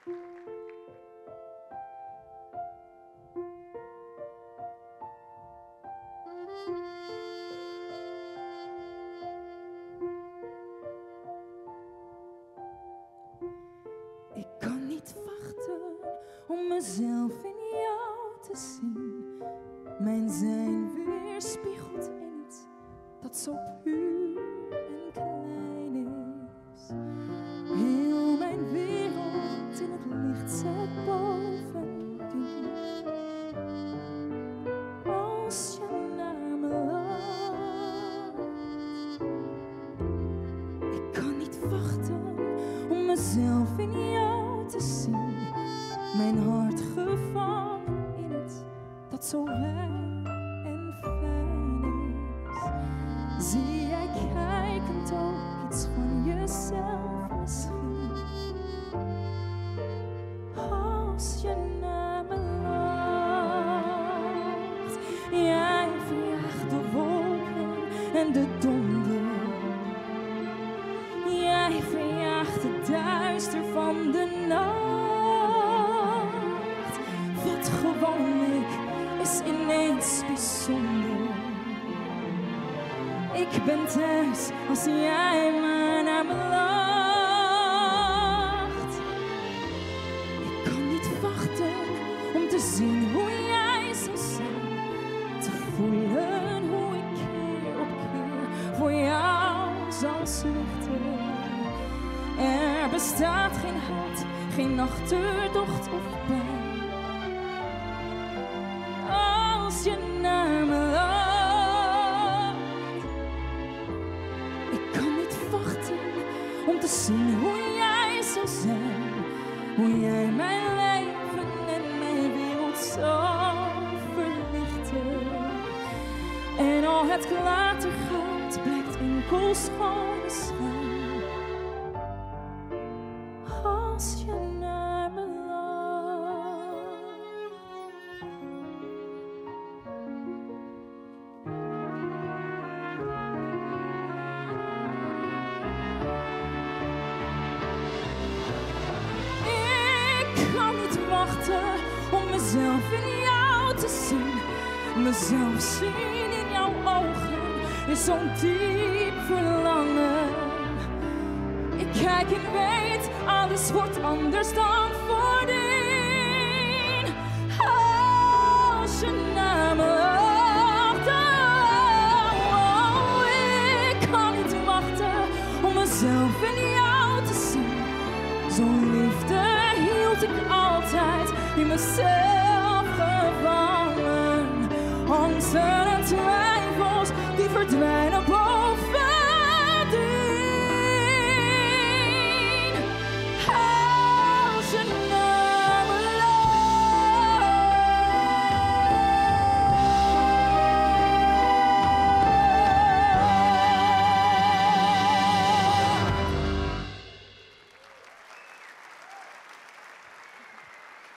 Ik kan niet wachten om mezelf in jou te zien. Mijn zijn weerspiegelt in iets dat zo puur en klein is. Heel mijn wereld in het licht zet bovendien. Als je naar me lacht. Ik kan niet wachten om mezelf in jou te zien. Mijn hart gevangen in iets dat zo rein en fijn is. Zie jij kijkend ook iets van jezelf misschien? Als je naar me lacht. Jij verjaagt de wolken en de donder. Jij verjaagt het duister van de nacht. Wat gewoon leek, is ineens bijzonder. Ik ben thuis als jij maar naar me lacht. Ik kan niet wachten om te zien hoe jij zal zijn. Te voelen hoe ik keer op keer voor jou zal zuchten. Er bestaat geen haat, geen achterdocht of pijn. Als je naar me lacht. Ik kan niet wachten om te zien hoe jij zal zijn. Hoe jij mijn leven en mijn wereld zal verlichten. En al het klatergoud blijkt enkel schone schijn. Als je naar me lacht. Ik kan niet wachten om mezelf in jou te zien. Mezelf zien in jouw ogen is zo'n diep verlangen. Ik kijk en weet, alles wordt anders dan voordien. Als je naar me lacht. Oh, ik kan niet wachten om mezelf in jou te zien. Zo'n liefde hield ik altijd in mezelf gevangen. Angsten en twijfels die verdwijnen.